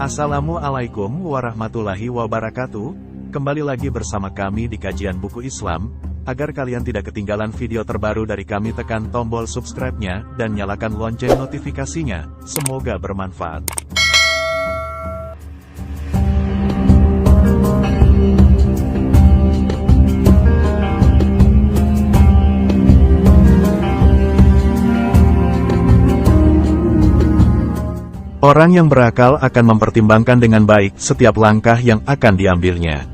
Assalamualaikum warahmatullahi wabarakatuh. Kembali lagi bersama kami di kajian buku Islam. Agar kalian tidak ketinggalan video terbaru dari kami, tekan tombol subscribe-nya dan nyalakan lonceng notifikasinya. Semoga bermanfaat. Orang yang berakal akan mempertimbangkan dengan baik setiap langkah yang akan diambilnya.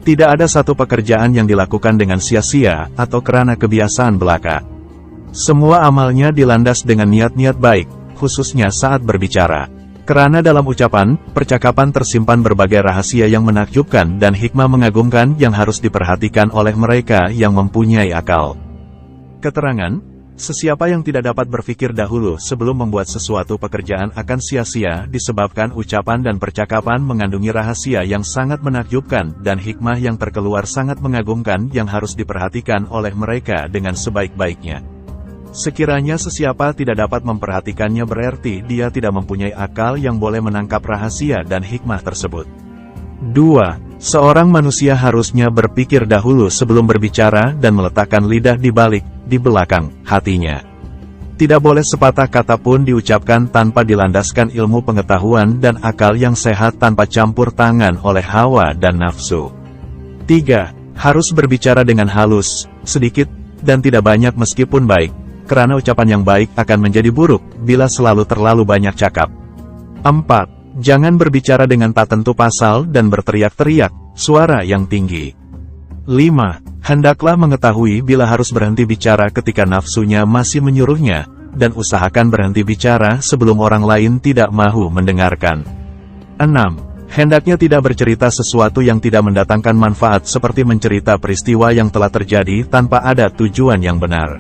Tidak ada satu pekerjaan yang dilakukan dengan sia-sia atau karena kebiasaan belaka. Semua amalnya dilandas dengan niat-niat baik, khususnya saat berbicara. Karena dalam ucapan, percakapan tersimpan berbagai rahasia yang menakjubkan dan hikmah mengagumkan yang harus diperhatikan oleh mereka yang mempunyai akal. Keterangan: sesiapa yang tidak dapat berpikir dahulu sebelum membuat sesuatu pekerjaan akan sia-sia disebabkan ucapan dan percakapan mengandungi rahasia yang sangat menakjubkan dan hikmah yang terkeluar sangat mengagumkan yang harus diperhatikan oleh mereka dengan sebaik-baiknya. Sekiranya sesiapa tidak dapat memperhatikannya, berarti dia tidak mempunyai akal yang boleh menangkap rahasia dan hikmah tersebut. 2. Seorang manusia harusnya berpikir dahulu sebelum berbicara dan meletakkan lidah di belakang hatinya. Tidak boleh sepatah kata pun diucapkan tanpa dilandaskan ilmu pengetahuan dan akal yang sehat tanpa campur tangan oleh hawa dan nafsu. 3. Harus berbicara dengan halus, sedikit, dan tidak banyak meskipun baik, karena ucapan yang baik akan menjadi buruk bila selalu terlalu banyak cakap. 4. Jangan berbicara dengan tak tentu pasal dan berteriak-teriak, suara yang tinggi. 5. Hendaklah mengetahui bila harus berhenti bicara ketika nafsunya masih menyuruhnya, dan usahakan berhenti bicara sebelum orang lain tidak mahu mendengarkan. 6. Hendaknya tidak bercerita sesuatu yang tidak mendatangkan manfaat seperti mencerita peristiwa yang telah terjadi tanpa ada tujuan yang benar.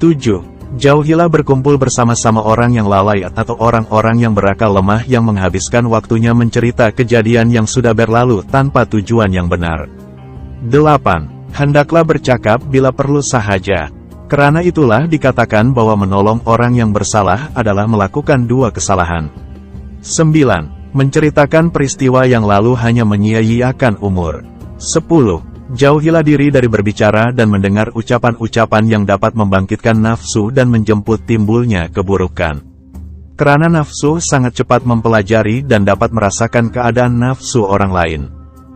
7. Jauhilah berkumpul bersama-sama orang yang lalai atau orang-orang yang berakal lemah yang menghabiskan waktunya mencerita kejadian yang sudah berlalu tanpa tujuan yang benar. 8. Hendaklah bercakap bila perlu sahaja. Karena itulah dikatakan bahwa menolong orang yang bersalah adalah melakukan dua kesalahan. 9. Menceritakan peristiwa yang lalu hanya menyia-nyiakan umur. 10. Jauhilah diri dari berbicara dan mendengar ucapan-ucapan yang dapat membangkitkan nafsu dan menjemput timbulnya keburukan. Karena nafsu sangat cepat mempelajari dan dapat merasakan keadaan nafsu orang lain.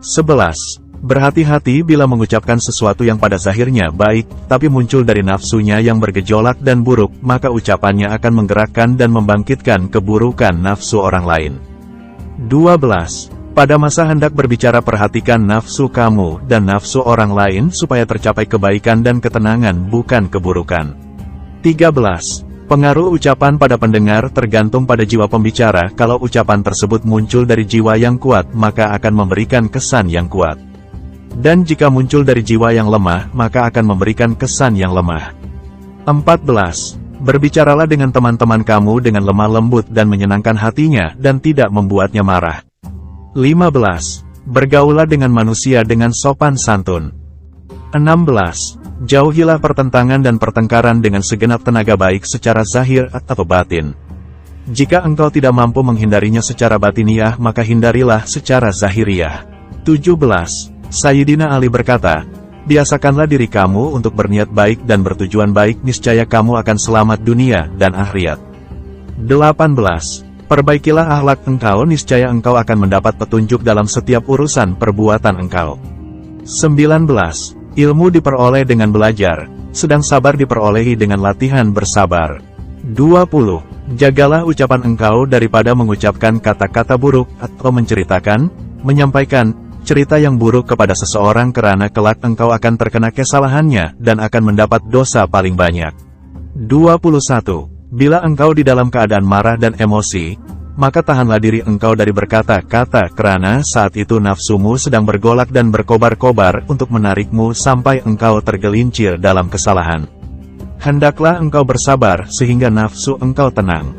11. Berhati-hati bila mengucapkan sesuatu yang pada zahirnya baik, tapi muncul dari nafsunya yang bergejolak dan buruk, maka ucapannya akan menggerakkan dan membangkitkan keburukan nafsu orang lain. 12. Pada masa hendak berbicara, perhatikan nafsu kamu dan nafsu orang lain supaya tercapai kebaikan dan ketenangan, bukan keburukan. 13. Pengaruh ucapan pada pendengar tergantung pada jiwa pembicara. Kalau ucapan tersebut muncul dari jiwa yang kuat, maka akan memberikan kesan yang kuat. Dan jika muncul dari jiwa yang lemah, maka akan memberikan kesan yang lemah. 14. Berbicaralah dengan teman-teman kamu dengan lemah lembut dan menyenangkan hatinya dan tidak membuatnya marah. 15. Bergaulah dengan manusia dengan sopan santun. 16. Jauhilah pertentangan dan pertengkaran dengan segenap tenaga baik secara zahir atau batin. Jika engkau tidak mampu menghindarinya secara batiniah, maka hindarilah secara zahiriah. 17. Sayyidina Ali berkata, biasakanlah diri kamu untuk berniat baik dan bertujuan baik, niscaya kamu akan selamat dunia dan akhirat. 18. Perbaikilah akhlak engkau, niscaya engkau akan mendapat petunjuk dalam setiap urusan perbuatan engkau. 19. Ilmu diperoleh dengan belajar, sedang sabar diperolehi dengan latihan bersabar. 20. Jagalah ucapan engkau daripada mengucapkan kata-kata buruk atau menceritakan, menyampaikan cerita yang buruk kepada seseorang, karena kelak engkau akan terkena kesalahannya dan akan mendapat dosa paling banyak. 21. Bila engkau di dalam keadaan marah dan emosi, maka tahanlah diri engkau dari berkata-kata, karena saat itu nafsumu sedang bergolak dan berkobar-kobar untuk menarikmu sampai engkau tergelincir dalam kesalahan. Hendaklah engkau bersabar sehingga nafsu engkau tenang.